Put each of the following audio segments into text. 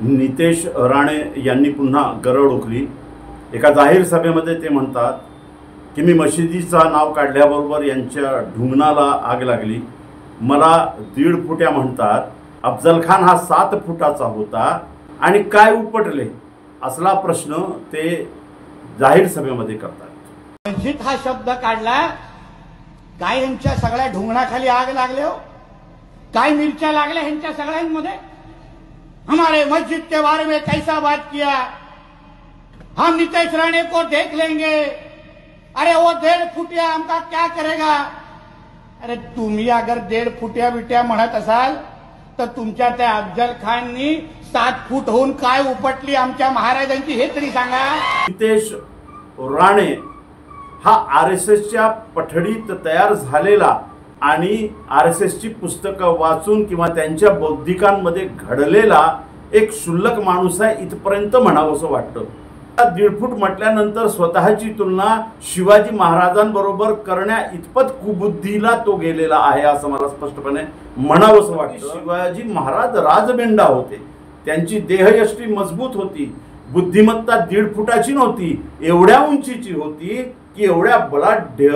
नितेश राणे यांनी पुन्हा गरड ओकली। एका जाहीर सभेमध्ये ते म्हणतात की मी मशिदीचा नाव काढल्याबरोबर यांच्या ढुंगणाला आग लागली। मला 1.5 फुट्या म्हणतात। अफजल खान हा 7 फुटाचा होता आणि काय उपटले असला प्रश्न ते जाहीर सभेमध्ये करतात। मस्जिद हा शब्द काढला, काय यांच्या सगळ्या ढुंगणाखाली आग लागले हो, काय मिरच्या लागल्या ह्यांच्या सगळ्यांमध्ये। हमारे मस्जिद के बारे में कैसा बात किया, हम नितेश राणे को देख लेंगे, अरे वो 1.5 फुटिया हमका क्या करेगा। अरे तुम्ही अगर 1.5 फुटिया बिट्या म्हणत असाल तर तुमच्या त्या अफजल खाननी 7 फूट होऊन काय उपटली आमच्या महाराजांची हे तरी सांगा। नितेश राणे हा आरएसएसच्या पठडीत तयार झालेला आणि आरएसएसची पुस्तकं वाचून किंवा त्यांच्या बौद्धिकांमध्ये घडलेला एक क्षुल्लक माणूस आहे इथपर्यंत म्हणावंसं वाटतं। 1.5 फूट म्हटल्यानंतर स्वतःची तुलना शिवाजी महाराजांबरोबर करण्या इतपत कुबुद्धीला तो गेलेला आहे असं मला स्पष्टपणे म्हणावंसं वाटतं। शिवाजी महाराज राजबेंडा होते, त्यांची देहयष्टी मजबूत होती, बुद्धिमत्ता 1.5 फुटाची नव्हती, एवढ्या उंचीची होती की एवढ्या बलाढ्य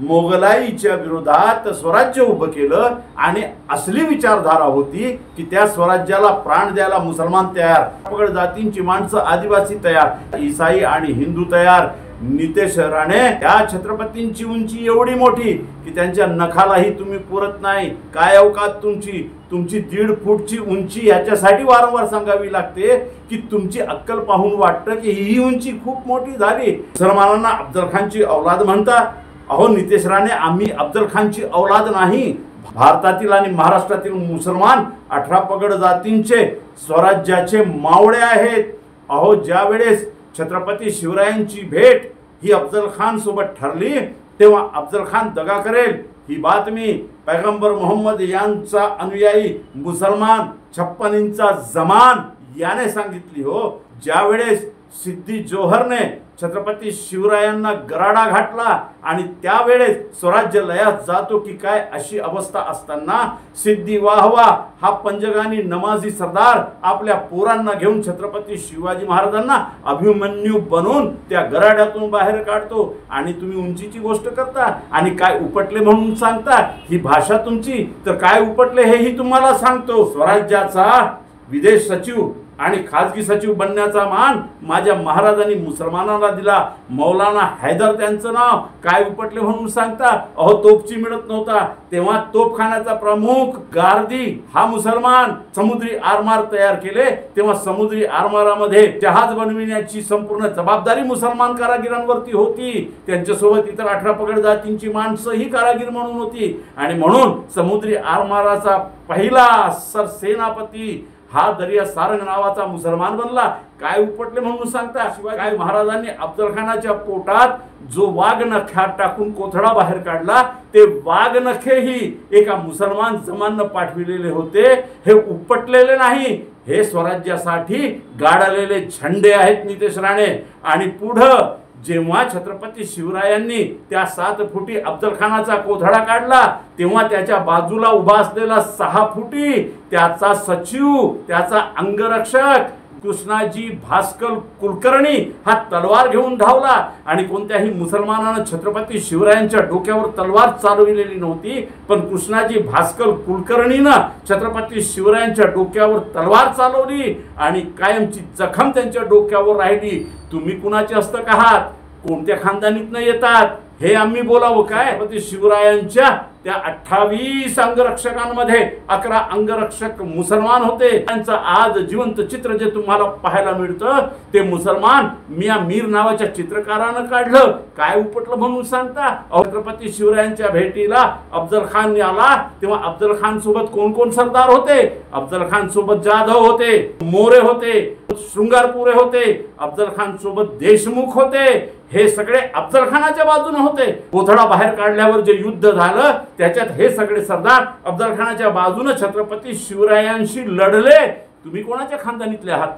मोगलाईच्या विरोधात स्वराज्य उभं केलं आणि असली विचारधारा होती की त्या स्वराज्याला प्राण द्यायला मुसलमान तयार, पगड जातींची माणसं आदिवासी तयार, ईसाई आणि हिंदू तयार। नितेश राणे या छत्रपतींची उंची एवढी मोठी की त्यांच्या नखालाही तुम्ही पुरत नाही। काय अवकात तुमची 1.5 फूटची उंची याच्यासाठी वारंवार सांगावी लागते की तुमची अक्कल पाहून वाटतं की ही उंची खूप मोठी झाली। मुसलमानांना अफजल खानची औलाद म्हणता, अहो नितेश राणे आम्ही अफजल खानची औलाद नाही। भारतातील आणि महाराष्ट्रातील मुसलमान 18 पगड जातींचे स्वराज्याचे मावळे आहेत। अहो ज्या वेळेस छत्रपती शिवरायांची भेट ही अफजल खान सोबत ठरली तेव्हा अफजल खान दगा करेल ही बातमी पैगंबर मोहम्मद यांचा अनुयायी मुसलमान 56 इंचा जमान याने सांगितली हो। ज्या वेळेस सिद्दी जोहरने छत्रपती शिवरायांना गराडा घातला आणि त्यावेळेस स्वराज्य लयात जातो की काय अशी अवस्था असताना सिद्दी वाहवा हा पंजगानी नमाजी सरदार आपल्या पोरांना घेऊन छत्रपती शिवाजी महाराजांना अभिमन्यू बनवून त्या गराड्यातून बाहेर काढतो आणि तुम्ही उंचीची गोष्ट करता आणि काय उपटले म्हणून सांगता। ही भाषा तुमची, तर काय उपटले हेही तुम्हाला सांगतो। स्वराज्याचा विदेश सचिव आणि खाजगी सचिव बनण्याचा मान माझ्या महाराजांनी मुसलमानांना दिला। मौलाना हैदर त्यांचं नाव काय उपटले म्हणून सांगता। अहो तोपची मिळत नव्हता तेव्हा तोपखान्याचा प्रमुख गार्दी हा मुसलमान। समुद्री आरमार तयार केले तेव्हा समुद्री आरमारामध्ये जहाज बनविण्याची संपूर्ण जबाबदारी मुसलमान कारागिरांवरती होती। त्यांच्यासोबत इतर 18 पगड जातींची माणसं ही कारागीर म्हणून होती आणि म्हणून समुद्री आरमाराचा पहिला सरसेनापती हा दर्या सारंग नावाचा मुसलमान बनला। काय उपटले म्हणून सांगता। शिवाजी महाराजांनी अफजल खानाच्या पोटात जो वाघनख्यात टाकून कोथळा बाहेर काढला ते वाघनखेही एका मुसलमान जमाननं पाठविलेले होते, हे उपटलेले नाही। हे स्वराज्यासाठी गाडलेले झेंडे आहेत नितेश राणे। आणि पुढं जेव्हा छत्रपती शिवरायांनी त्या 7 फुटी अफजल खानाचा कोथळा काढला तेव्हा त्याच्या बाजूला उभा असलेला 6 फुटी त्याचा सचिव, त्याचा अंगरक्षक कृष्णाजी भास्कर कुलकर्णी हा तलवार घेऊन धावला आणि कोणत्याही मुसलमानानं छत्रपती शिवरायांच्या डोक्यावर तलवार चालविलेली नव्हती, पण कृष्णाजी भास्कर कुलकर्णीनं छत्रपती शिवरायांच्या डोक्यावर तलवार चालवली आणि कायमची जखम त्यांच्या डोक्यावर राहिली। तुम्ही कुणाचे हस्तक आहात, कोणत्या खानदानीतनं येतात हे आम्ही बोलावं काय। छत्रपती शिवरायांच्या त्या 28 अंगरक्षकांमध्ये 11 अंगरक्षक मुसलमान होते। त्यांचं आज जिवंत चित्र जे तुम्हाला पाहायला मिळतं ते मुसलमान मिया मीर नावाच्या चित्रकारानं काढलं। काय उपटलं म्हणून सांगता। छत्रपती शिवरायांच्या भेटीला अफजल खान आला तेव्हा अफजल खान सोबत कोण कोण सरदार होते। अफजल खान सोबत जाधव होते, मोरे होते, शृंगारपुरे होते, अफजल खान सोबत देशमुख होते। हे सगळे अफजल खानाच्या बाजूने होते। कोथळा बाहेर काढल्यावर जे युद्ध झालं त्याच्यात हे सगळे सरदार अफजल खानाच्या बाजूने छत्रपती शिवरायांशी लढले। तुम्ही कोणाच्या खानदानीतले आहात,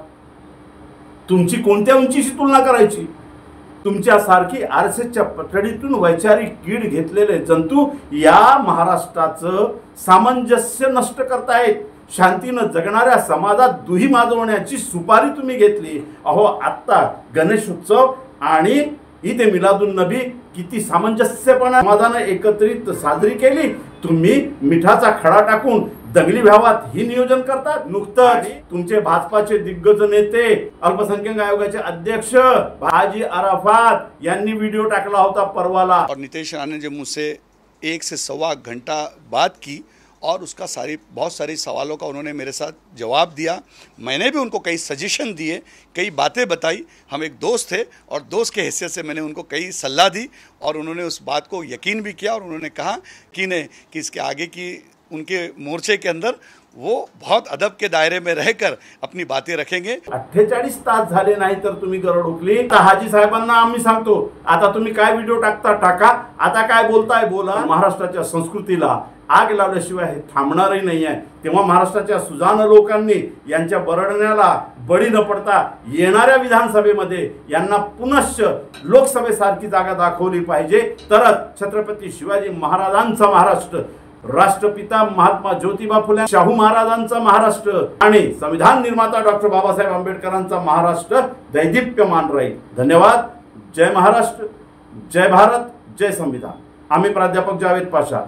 तुमची कोणत्या उंचीशी तुलना करायची। तुमच्यासारखी आरएसएसच्या पठडीतून वैचारिक कीड घेतलेले जंतू या महाराष्ट्राचं सामंजस्य नष्ट करतायत। शांतीनं जगणाऱ्या समाजात दुही माजवण्याची सुपारी तुम्ही घेतली। अहो आत्ता गणेशोत्सव आणि ईद ए मिलादुन नबी किती सामंजस्यपणे समाजाने एकत्रित साजरी केली, तुम्ही मिठाचा खडा टाकून दंगली व्हावात ही नियोजन करतात। नुकतंच तुमचे भाजपाचे दिग्गज नेते अल्पसंख्याक आयोगाचे अध्यक्ष हाजी अराफात यांनी व्हिडिओ टाकला होता परवाला। और नीतीश राणे ने जो मुझसे 1 से सवा घंटा बात की और उसका बहुत सारी सवालों का उन्होंने मेरे साथ जवाब दिया। मैंने भी उनको कई सजेशन दिए, कई बातें बताई। हम एक दोस्त थे और दोस्त के हैसियत से मैंने उनको कई सलाह दी और उन्होंने उस बात को यकीन भी किया और उन्होंने कहा कि इसके आगे की उनके मोर्चे के अंदर वो बहुत अदब के दायरे में रहकर अपनी बातें रखेंगे। 48 तास झाले नाही तर तुम्ही गरड उकली। हाजी साहेबांना आम्ही सांगतो, आता तुम्ही काय व्हिडिओ टाका, आता काय बोलताय बोला। महाराष्ट्राच्या संस्कृतीला आग लावल्याशिवाय हे थांबणारही नाही आहे। तेव्हा महाराष्ट्राच्या सुजाण लोकांनी यांच्या बरडण्याला बळी न पडता येणाऱ्या विधानसभेमध्ये यांना पुनश्च लोकसभेसारखी जागा दाखवली पाहिजे, तरच छत्रपती शिवाजी महाराजांचा महाराष्ट्र, राष्ट्रपिता महात्मा ज्योतिबा फुले शाहू महाराजांचा महाराष्ट्र आणि संविधान निर्माता डॉक्टर बाबासाहेब आंबेडकरांचा महाराष्ट्र दैदिप्यमान राहील। धन्यवाद। जय महाराष्ट्र, जय भारत, जय संविधान। आम्ही प्राध्यापक जावेद पाशा,